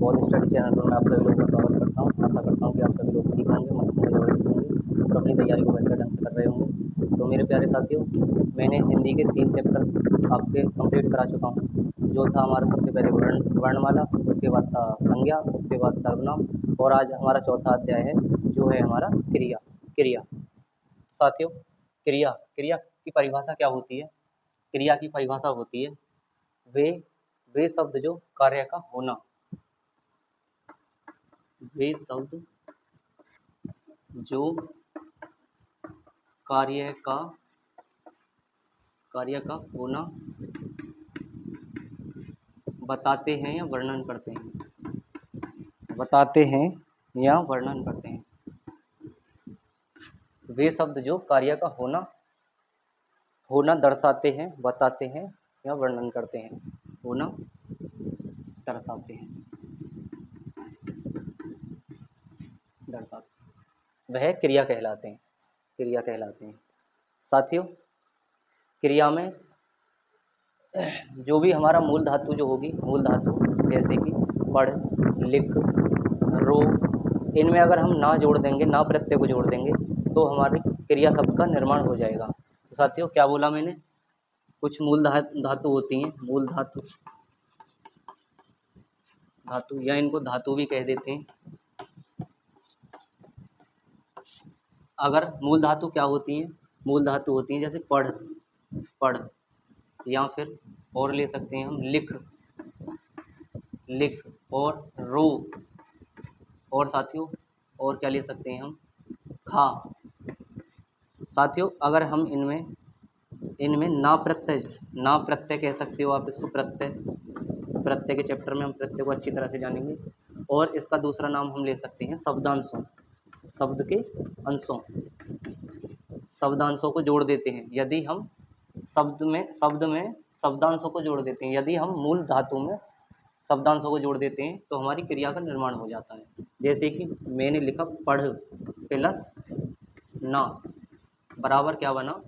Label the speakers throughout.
Speaker 1: बहुत study channel पर मैं आप सभी लोगों का स्वागत करता हूँ। आशा करता हूँ कि आप सभी लोग ठीक होंगे, मस्त होंगे, ज़बरदस्त होंगे और अपनी तैयारी को बेहतर ढंग से कर रहे होंगे। तो मेरे प्यारे साथियों, मैंने हिंदी के 3 चैप्टर आपके कंप्लीट करा चुका हूँ। जो था हमारा सबसे पहले वर्णमाला, उसके बाद था संज्ञा, उसके बाद सर्वनाम और आज हमारा चौथा अध्याय है जो है हमारा क्रिया। क्रिया साथियों, क्रिया क्रिया की परिभाषा क्या होती है? क्रिया की परिभाषा होती है वे शब्द जो कार्य का होना, वे शब्द जो कार्य का होना बताते हैं या वर्णन करते हैं, बताते हैं या वर्णन करते हैं। वे शब्द जो कार्य का होना दर्शाते हैं, बताते हैं या वर्णन करते हैं। होना दर्शाते हैं, वह क्रिया कहलाते हैं, क्रिया कहलाते हैं। साथियों, क्रिया में जो भी हमारा मूल धातु जो होगी, मूल धातु जैसे कि पढ़, लिख, रो, इनमें अगर हम ना जोड़ देंगे, ना प्रत्यय को जोड़ देंगे तो हमारी क्रिया शब्द का निर्माण हो जाएगा। तो साथियों, क्या बोला मैंने? कुछ मूल धातु होती हैं, मूल धातु या इनको धातु भी कह देते हैं। अगर मूल धातु क्या होती हैं? मूल धातु होती हैं जैसे पढ़, या फिर और ले सकते हैं हम लिख और रो, और साथियों और क्या ले सकते हैं हम? खा। साथियों, अगर हम इनमें ना प्रत्यय कह सकते हो आप इसको, प्रत्यय के चैप्टर में हम प्रत्यय को अच्छी तरह से जानेंगे। और इसका दूसरा नाम हम ले सकते हैं शब्दांशों, शब्द के अंशों, शब्दांशों को जोड़ देते हैं। यदि हम शब्द में शब्दांशों को जोड़ देते हैं, यदि हम मूल धातु में शब्दांशों को जोड़ देते हैं तो हमारी क्रिया का निर्माण हो जाता है। जैसे कि मैंने लिखा पढ़ प्लस ना बराबर क्या बना?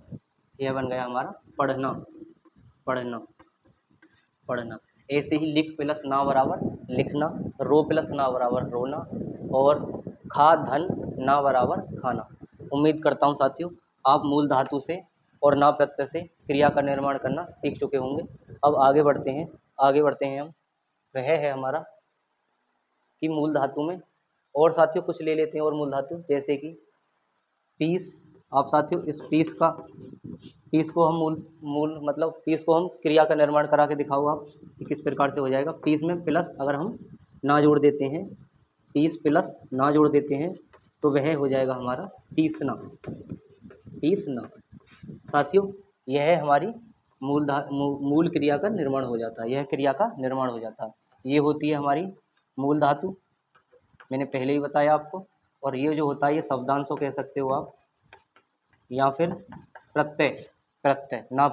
Speaker 1: यह बन गया हमारा पढ़ना, पढ़ना, पढ़ना। ऐसे ही लिख प्लस ना बराबर लिखना, रो प्लस ना बराबर रोना, और खा धन ना बराबर खाना। उम्मीद करता हूँ साथियों आप मूल धातु से और ना प्रत्यय से क्रिया का निर्माण करना सीख चुके होंगे। अब आगे बढ़ते हैं हम। वह है हमारा कि मूल धातु में और साथियों कुछ ले लेते हैं और मूल धातु जैसे कि पीस। आप साथियों इस पीस को हम मूल मतलब पीस को हम क्रिया का निर्माण करा के दिखाओ आप कि किस प्रकार से हो जाएगा। पीस में प्लस अगर हम ना जोड़ देते हैं, पीस प्लस ना जोड़ देते हैं तो वह हो जाएगा हमारा पीसना, पीसना। साथियों, यह हमारी मूल क्रिया का निर्माण हो जाता है, यह क्रिया का निर्माण हो जाता है। ये होती है हमारी मूल धातु, मैंने पहले ही बताया आपको। और ये जो होता है ये शब्दांशों कह सकते हो आप, या फिर प्रत्यय ना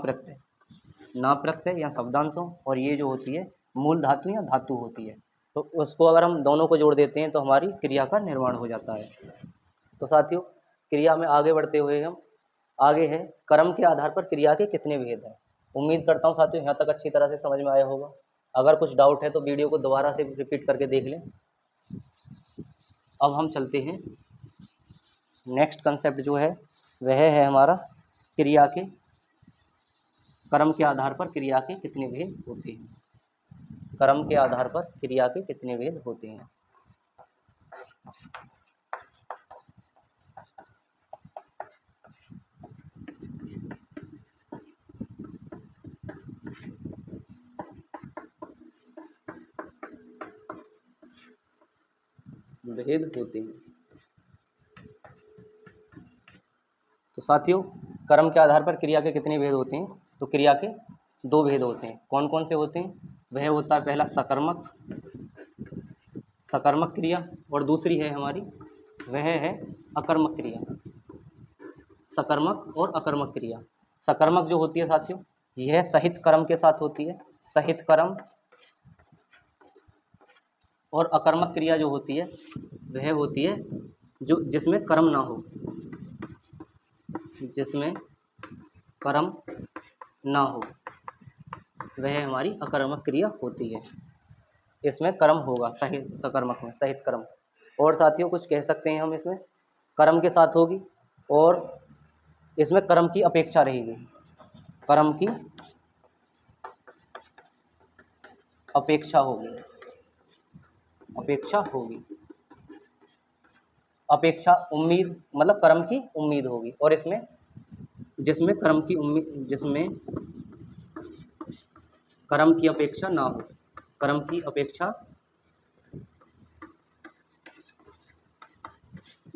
Speaker 1: प्रत्यय या शब्दांशों। और ये जो होती है मूल धातु या धातु होती है, तो उसको अगर हम दोनों को जोड़ देते हैं तो हमारी क्रिया का निर्माण हो जाता है। तो साथियों, क्रिया में आगे बढ़ते हुए हम आगे है कर्म के आधार पर क्रिया के कितने भेद हैं। उम्मीद करता हूँ साथियों यहाँ तक अच्छी तरह से समझ में आया होगा। अगर कुछ डाउट है तो वीडियो को दोबारा से रिपीट करके देख लें। अब हम चलते हैं नेक्स्ट कंसेप्ट जो है वह है हमारा क्रिया के कर्म के आधार पर क्रिया के कितने भेद होते हैं। कर्म के आधार पर क्रिया के कितने भेद होते हैं। भेद होते हैं। तो साथियों, कर्म के आधार पर क्रिया के कितने भेद होते हैं? तो क्रिया के 2 भेद होते हैं। कौन कौन से होते हैं? वह होता है पहला सकर्मक क्रिया, और दूसरी है हमारी वह है अकर्मक क्रिया। सकर्मक और अकर्मक क्रिया। सकर्मक जो होती है साथियों, यह सहित कर्म के साथ होती है, सहित कर्म। और अकर्मक क्रिया जो होती है वह होती है जो जिसमें कर्म ना हो, जिसमें कर्म ना हो, वह हमारी अकर्मक क्रिया होती है। इसमें कर्म होगा सहित सकर्मक में सहित कर्म। और साथियों कुछ कह सकते हैं हम इसमें कर्म के साथ होगी और इसमें कर्म की अपेक्षा रहेगी, कर्म की अपेक्षा होगी, अपेक्षा होगी, अपेक्षा उम्मीद मतलब कर्म की उम्मीद होगी। और इसमें जिसमें कर्म की उम्मीद, जिसमें कर्म की अपेक्षा ना हो, कर्म की अपेक्षा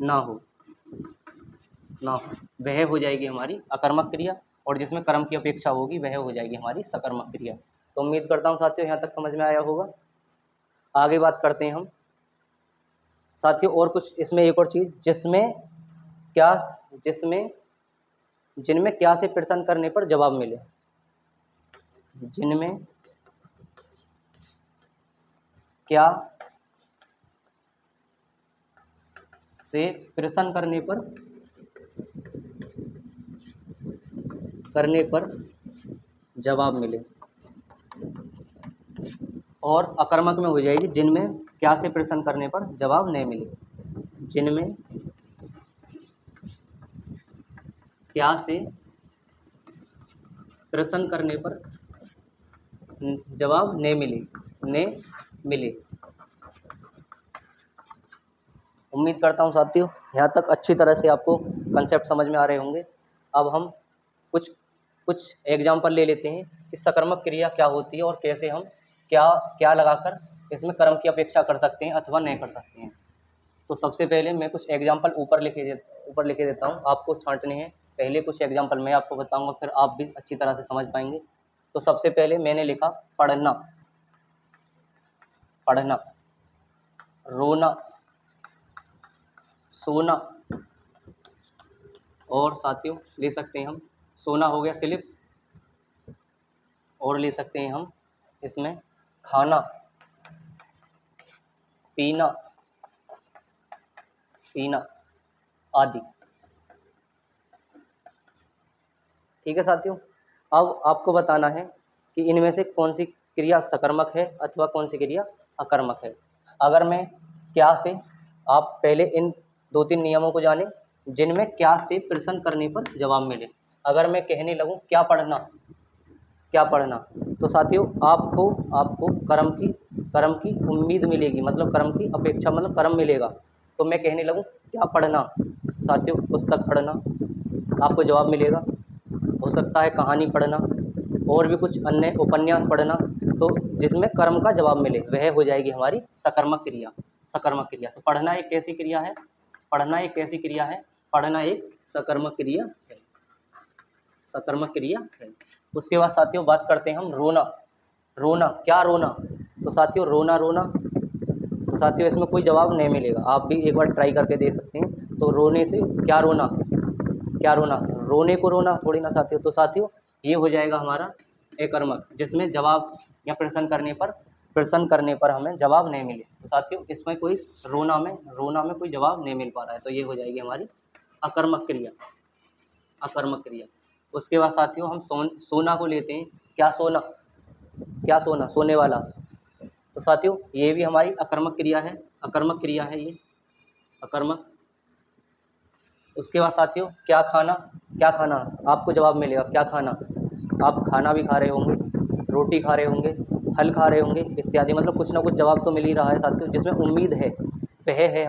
Speaker 1: ना हो, ना हो, वह हो जाएगी हमारी अकर्मक क्रिया। और जिसमें कर्म की अपेक्षा होगी वह हो जाएगी हमारी सकर्मक क्रिया। तो उम्मीद करता हूँ साथियों यहाँ तक समझ में आया होगा। आगे बात करते हैं हम साथियों और कुछ इसमें एक और चीज़, जिसमें क्या, जिसमें जिनमें क्या से प्रश्न करने पर जवाब मिले, जिनमें क्या से प्रश्न करने पर जवाब मिले। और अकर्मक में हो जाएगी जिनमें क्या से प्रश्न करने पर जवाब नहीं मिले, जिनमें क्या से प्रश्न करने पर जवाब नहीं मिले। उम्मीद करता हूँ साथियों यहाँ तक अच्छी तरह से आपको कंसेप्ट समझ में आ रहे होंगे। अब हम कुछ कुछ एग्जाम्पल ले लेते हैं कि सकर्मक क्रिया क्या होती है और कैसे हम क्या क्या लगाकर इसमें कर्म की अपेक्षा कर सकते हैं अथवा नहीं कर सकते हैं। तो सबसे पहले मैं कुछ एग्जाम्पल ऊपर लिखे देता हूँ, आपको छांटने हैं। पहले कुछ एग्जाम्पल मैं आपको बताऊंगा, फिर आप भी अच्छी तरह से समझ पाएंगे। तो सबसे पहले मैंने लिखा पढ़ना, पढ़ना, रोना, सोना। और साथियों ले सकते हैं हम, सोना हो गया स्लिप। और ले सकते हैं हम इसमें खाना, पीना, पीना आदि। ठीक है साथियों, अब आपको बताना है कि इनमें से कौन सी क्रिया सकर्मक है अथवा कौन सी क्रिया अकर्मक है। अगर मैं क्या से, आप पहले इन 2-3 नियमों को जानें जिनमें क्या से प्रश्न करने पर जवाब मिले। अगर मैं कहने लगूं क्या पढ़ना, क्या पढ़ना, तो साथियों आपको आपको कर्म की उम्मीद मिलेगी, मतलब कर्म की अपेक्षा, मतलब कर्म मिलेगा। तो मैं कहने लगूं क्या पढ़ना, साथियों पुस्तक पढ़ना, आपको जवाब मिलेगा। हो सकता है कहानी पढ़ना और भी कुछ अन्य उपन्यास पढ़ना, तो जिसमें कर्म का जवाब मिले वह हो जाएगी हमारी सकर्मक क्रिया, सकर्मक क्रिया। तो पढ़ना एक कैसी क्रिया है, पढ़ना एक कैसी क्रिया है, पढ़ना एक सकर्मक क्रिया है, सकर्मक क्रिया है। उसके बाद साथियों बात करते हैं हम रोना, रोना क्या रोना, तो साथियों रोना, रोना, तो साथियों इसमें कोई जवाब नहीं मिलेगा, आप भी एक बार ट्राई करके देख सकते हैं। तो रोने से क्या रोना, क्या रोना, रोने को रोना थोड़ी ना साथियों। तो साथियों ये हो जाएगा हमारा अकर्मक, जिसमें जवाब या प्रश्न करने पर हमें जवाब नहीं मिले। तो साथियों इसमें कोई रोना में कोई जवाब नहीं मिल पा रहा है, तो ये हो जाएगी हमारी अकर्मक क्रिया, अकर्मक क्रिया। उसके बाद साथियों हम सोना को लेते हैं, क्या सोना, क्या सोना, सोने वाला। तो साथियों ये भी हमारी अकर्मक क्रिया है, अकर्मक क्रिया है ये, अकर्मक। उसके बाद साथियों क्या खाना, क्या खाना, आपको जवाब मिलेगा क्या खाना, आप खाना भी खा रहे होंगे, रोटी खा रहे होंगे, फल खा रहे होंगे इत्यादि, मतलब कुछ ना कुछ जवाब तो मिल ही रहा है साथियों, जिसमें उम्मीद है वह है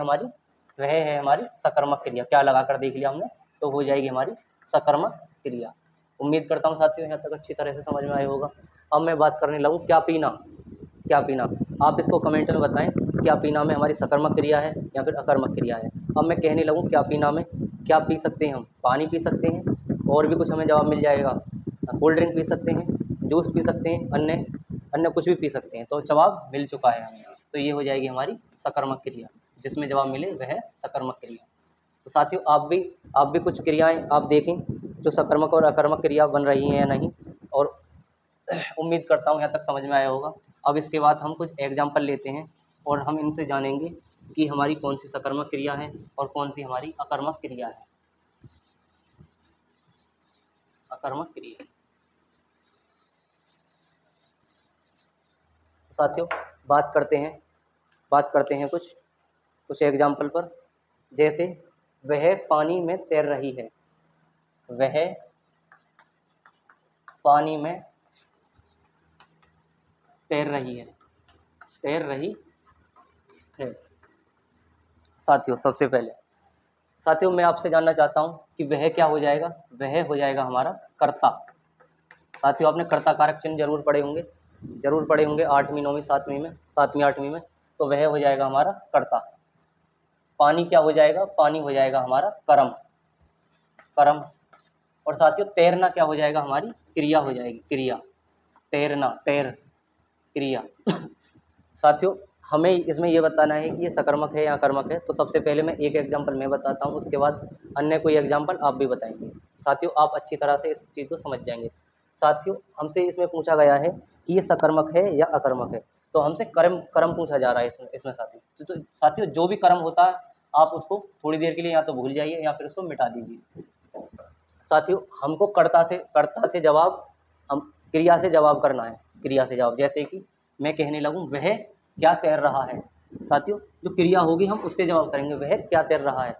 Speaker 1: हमारी सकर्मक क्रिया। क्या लगा कर देख लिया हमने, तो हो जाएगी हमारी सकर्मक क्रिया। उम्मीद करता हूँ साथियों यहाँ तक अच्छी तरह से समझ में आया होगा। अब मैं बात करने लगूँ क्या पीना, क्या पीना, आप इसको कमेंट में बताएं क्या पीना में हमारी सकर्मक क्रिया है या फिर अकर्मक क्रिया है। अब मैं कहने लगूँ क्या पीना में, क्या पी सकते हैं हम, पानी पी सकते हैं, और भी कुछ हमें जवाब मिल जाएगा, कोल्ड ड्रिंक पी सकते हैं, जूस पी सकते हैं, अन्य अन्य कुछ भी पी सकते हैं। तो जवाब मिल चुका है हमें, तो ये हो जाएगी हमारी सकर्मक क्रिया, जिसमें जवाब मिले वह सकर्मक क्रिया। तो साथियों आप भी कुछ क्रियाएं आप देखें जो सकर्मक और अकर्मक क्रिया बन रही हैं या नहीं, और उम्मीद करता हूँ यहाँ तक समझ में आया होगा। अब इसके बाद हम कुछ एग्जाम्पल लेते हैं और हम इनसे जानेंगे कि हमारी कौन सी सकर्मक क्रिया है और कौन सी हमारी अकर्मक क्रिया है, अकर्मक क्रिया। साथियों बात करते हैं कुछ एग्जाम्पल पर। जैसे वह पानी में तैर रही है, वह पानी में तैर रही है, तैर रही है। साथियों सबसे पहले साथियों मैं आपसे जानना चाहता हूं कि वह क्या हो जाएगा, वह हो जाएगा हमारा कर्ता। साथियों आपने कर्ता कारक चिन्ह जरूर पढ़े होंगे 8वीं 9वीं 7वीं 8वीं में। तो वह हो जाएगा हमारा कर्ता। पानी क्या हो जाएगा, पानी हो जाएगा हमारा कर्म। और साथियों तैरना क्या हो जाएगा, हमारी क्रिया हो जाएगी, क्रिया, तैरना, तैर, क्रिया। साथियों हमें इसमें ये बताना है कि ये सकर्मक है या अकर्मक है। तो सबसे पहले मैं एक एग्जाम्पल मैं बताता हूँ, उसके बाद अन्य कोई एग्जाम्पल आप भी बताएंगे। साथियों आप अच्छी तरह से इस चीज़ को समझ जाएंगे। साथियों हमसे इसमें पूछा गया है कि ये सकर्मक है या अकर्मक है, तो हमसे कर्म पूछा जा रहा है इसमें साथियों। तो साथियों जो भी कर्म होता है आप उसको थोड़ी देर के लिए या तो भूल जाइए या फिर उसको मिटा दीजिए। साथियों हमको कर्ता से जवाब, हम क्रिया से जवाब करना है, क्रिया से जवाब। जैसे कि मैं कहने लगूं वह क्या तैर रहा है, साथियों जो क्रिया होगी हम उससे जवाब करेंगे, वह क्या तैर रहा है,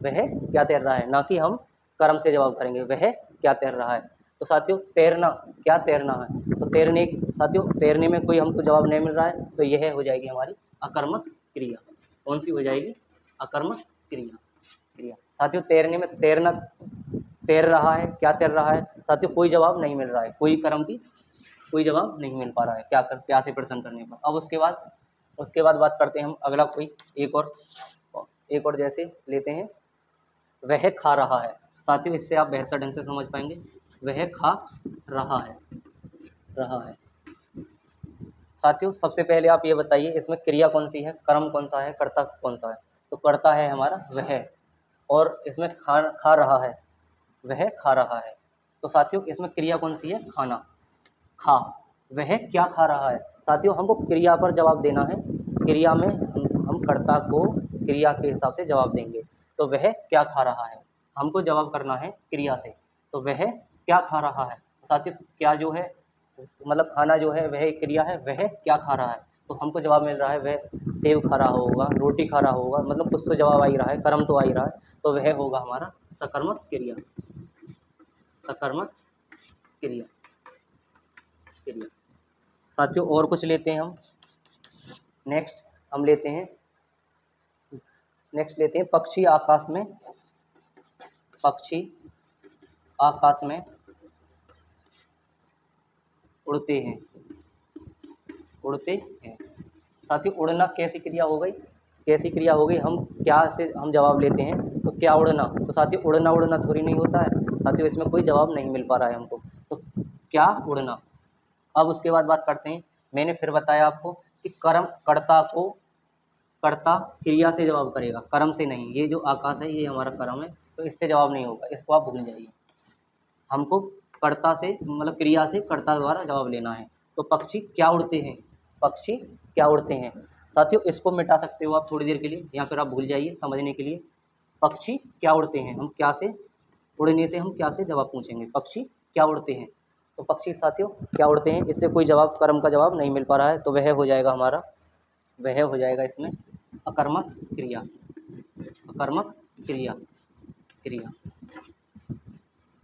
Speaker 1: वह क्या तैर रहा है, ना कि हम कर्म से जवाब करेंगे वह क्या तैर रहा है। तो साथियों तैरना, क्या तैरना है, तो साथियों तैरने में कोई हमको जवाब नहीं मिल रहा है, तो यह हो जाएगी हमारी अकर्मक क्रिया। कौन सी हो जाएगी, अकर्मक क्रिया। साथियों तैरने में तैर रहा है, क्या तैर रहा है, साथियों कोई जवाब नहीं मिल रहा है, कोई कर्म की कोई जवाब नहीं मिल पा रहा है क्या से प्रश्न करने पर। अब उसके बाद बात करते हैं हम अगला कोई एक और जैसे लेते हैं, वह खा रहा है। साथियों इससे आप बेहतर ढंग से समझ पाएंगे, वह खा रहा है। साथियों सबसे पहले आप ये बताइए इसमें क्रिया कौन सी है, कर्म कौन सा है, कर्ता कौन सा है। तो कर्ता है हमारा वह, और इसमें खा रहा है, वह खा रहा है। तो साथियों इसमें क्रिया कौन सी है, खाना, खा। वह क्या खा रहा है, साथियों हमको क्रिया पर जवाब देना है, क्रिया में हम कर्ता को क्रिया के हिसाब से जवाब देंगे। तो वह क्या खा रहा है, हमको जवाब करना है क्रिया से, तो वह क्या खा रहा है। साथियों क्या जो है मतलब खाना जो है वह क्रिया है, वह क्या खा रहा है, तो हमको जवाब मिल रहा है वह सेब खा रहा होगा, रोटी खा रहा होगा, मतलब कुछ तो जवाब आ ही रहा है, कर्म तो आ ही रहा है। तो वह होगा हमारा सकर्मक क्रिया, सकर्मक क्रिया। साथियों और कुछ लेते हैं हम, नेक्स्ट लेते हैं पक्षी आकाश में उड़ते हैं। साथियों उड़ना कैसी क्रिया हो गई, हम क्या से हम जवाब लेते हैं, तो क्या उड़ना। तो साथियों उड़ना थोड़ी नहीं होता है, साथियों इसमें कोई जवाब नहीं मिल पा रहा है हमको, तो क्या उड़ना। अब उसके बाद बात करते हैं, मैंने फिर बताया आपको कि कर्ता क्रिया से जवाब करेगा, कर्म से नहीं। ये जो आकाश है ये हमारा कर्म है, तो इससे जवाब नहीं होगा, इसको आप भूल जाइए। हमको कर्ता से मतलब क्रिया से कर्ता द्वारा जवाब लेना है। तो पक्षी क्या उड़ते हैं। साथियों इसको मिटा सकते हो आप थोड़ी देर के लिए, या फिर आप भूल जाइए समझने के लिए। पक्षी क्या उड़ते हैं, हम क्या से, उड़ने से हम क्या से जवाब पूछेंगे, पक्षी क्या उड़ते हैं। तो पक्षी साथियों क्या उड़ते हैं, इससे कोई जवाब, कर्म का जवाब नहीं मिल पा रहा है, तो वह हो जाएगा इसमें अकर्मक क्रिया, क्रिया।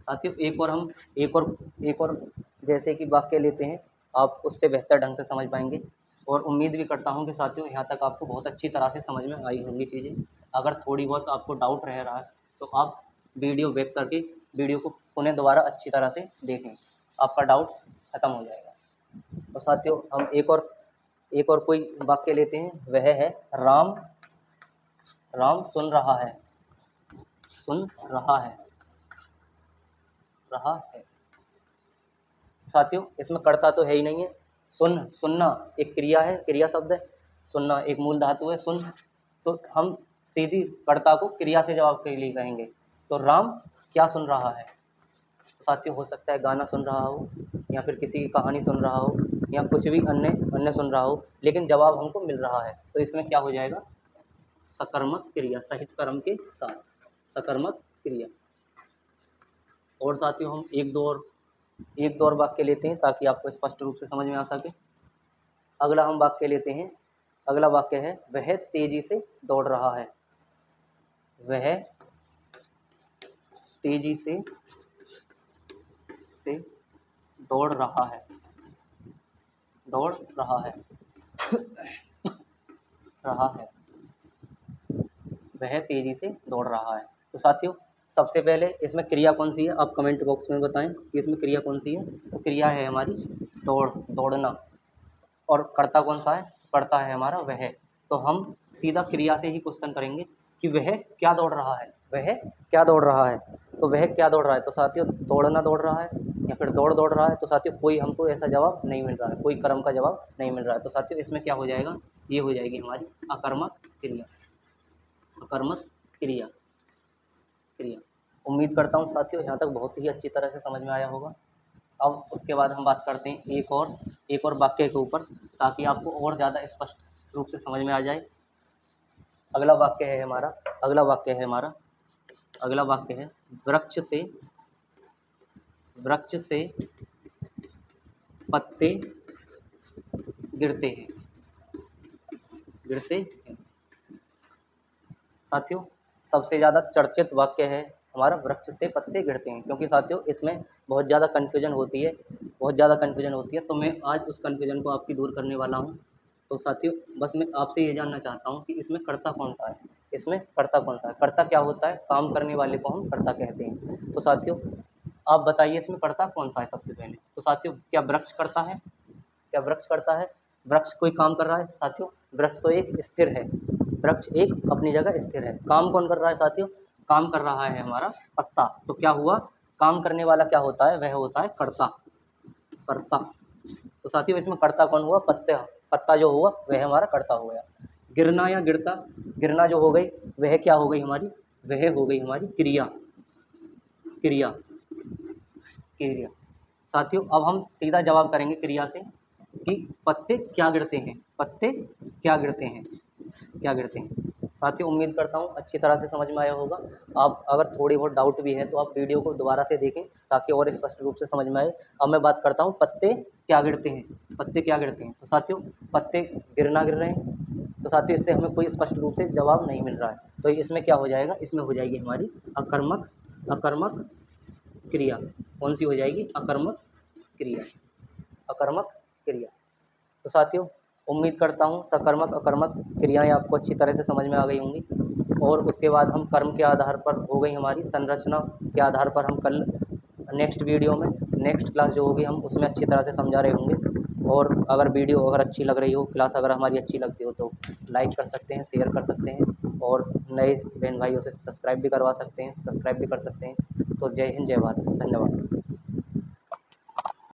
Speaker 1: साथियों एक और जैसे कि वाक्य लेते हैं, आप उससे बेहतर ढंग से समझ पाएंगे। और उम्मीद भी करता हूं कि साथियों यहाँ तक आपको बहुत अच्छी तरह से समझ में आई होंगी चीज़ें। अगर थोड़ी बहुत आपको डाउट रह रहा है तो आप वीडियो बैक करके वीडियो को पुनः दोबारा अच्छी तरह से देखें, आपका डाउट खत्म हो जाएगा। और साथियों हम एक और कोई वाक्य लेते हैं, वह है राम सुन रहा है, रहा है। साथियों इसमें कर्ता तो है ही नहीं है, सुनना एक क्रिया है, क्रिया शब्द है, सुनना एक मूल धातु है सुन। तो हम सीधी कर्ता को क्रिया से जवाब के लिए कहेंगे, तो राम क्या सुन रहा है। तो साथियों हो सकता है गाना सुन रहा हो, या फिर किसी की कहानी सुन रहा हो, या कुछ भी अन्य सुन रहा हो, लेकिन जवाब हमको मिल रहा है। तो इसमें क्या हो जाएगा, सकर्मक क्रिया, सहित कर्म के साथ सकर्मक क्रिया। और साथियों हम एक दो और वाक्य लेते हैं ताकि आपको स्पष्ट रूप से समझ में आ सके। अगला हम वाक्य लेते हैं। अगला वाक्य है वह तेजी से दौड़ रहा है। वह तेजी से दौड़ रहा है। दौड़ रहा है। रहा है। वह तेजी से दौड़ रहा है। तो साथियों सबसे पहले इसमें क्रिया कौन सी है, आप कमेंट बॉक्स में बताएं कि इसमें क्रिया कौन सी है। तो क्रिया है हमारी दौड़ना। और कर्ता कौन सा है, कर्ता है हमारा वह। तो हम सीधा क्रिया से ही क्वेश्चन करेंगे कि वह क्या दौड़ रहा है। वह क्या दौड़ रहा है। तो वह क्या दौड़ रहा है, तो साथियों दौड़ना दौड़ रहा है या फिर दौड़ रहा है। तो साथियों कोई हमको ऐसा जवाब नहीं मिल रहा है, कोई कर्म का जवाब नहीं मिल रहा है। तो साथियों इसमें क्या हो जाएगा, ये हो जाएगी हमारी अकर्मक क्रिया। अकर्मक क्रिया। उम्मीद करता हूँ साथियों यहाँ तक बहुत ही अच्छी तरह से समझ में आया होगा। अब उसके बाद हम बात करते हैं एक और वाक्य के ऊपर, ताकि आपको और ज़्यादा स्पष्ट रूप से समझ में आ जाए। अगला वाक्य है हमारा वृक्ष से पत्ते गिरते हैं। साथियों सबसे ज़्यादा चर्चित वाक्य है हमारा वृक्ष से पत्ते गिरते हैं, क्योंकि साथियों इसमें बहुत ज़्यादा कन्फ्यूजन होती है। तो मैं आज उस कन्फ्यूजन को आपकी दूर करने वाला हूँ। तो साथियों बस मैं आपसे ये जानना चाहता हूँ कि इसमें कर्ता कौन सा है। कर्ता क्या होता है, काम करने वाले को हम कर्ता कहते हैं। तो साथियों आप बताइए इसमें कर्ता कौन सा है सबसे पहले। तो साथियों क्या वृक्ष करता है। वृक्ष कोई काम कर रहा है साथियों। वृक्ष तो एक स्थिर है। वृक्ष एक अपनी जगह स्थिर है। काम कौन कर रहा है साथियों, काम कर रहा है हमारा पत्ता। तो क्या हुआ, काम करने वाला क्या होता है, वह होता है कर्ता। तो साथियों इसमें कर्ता कौन हुआ, पत्ता जो हुआ वह हमारा कर्ता हो गया। गिरना या गिरना जो हो गई वह क्या हो गई हमारी, वह हो गई हमारी क्रिया। साथियों अब हम सीधा जवाब करेंगे क्रिया से कि पत्ते क्या गिरते हैं। साथियों उम्मीद करता हूँ अच्छी तरह से समझ में आया होगा। आप अगर थोड़ी बहुत डाउट भी है तो आप वीडियो को दोबारा से देखें ताकि और स्पष्ट रूप से समझ में आए। अब मैं बात करता हूँ पत्ते क्या गिरते हैं। तो साथियों पत्ते गिर रहे हैं। तो साथियों इससे हमें कोई स्पष्ट रूप से जवाब नहीं मिल रहा है। तो इसमें क्या हो जाएगा, इसमें हो जाएगी हमारी अकर्मक क्रिया। कौन सी हो जाएगी, अकर्मक क्रिया। तो साथियों उम्मीद करता हूँ सकर्मक अकर्मक क्रियाएं आपको अच्छी तरह से समझ में आ गई होंगी। और उसके बाद हम कर्म के आधार पर हो गई हमारी संरचना के आधार पर हम कल नेक्स्ट वीडियो में नेक्स्ट क्लास जो होगी हम उसमें अच्छी तरह से समझा रहे होंगे। और अगर वीडियो अगर अच्छी लग रही हो, क्लास अगर हमारी अच्छी लगती हो तो लाइक कर सकते हैं, शेयर कर सकते हैं और नए बहन भाइयों से सब्सक्राइब भी कर सकते हैं। तो जय हिंद जय भारत, धन्यवाद।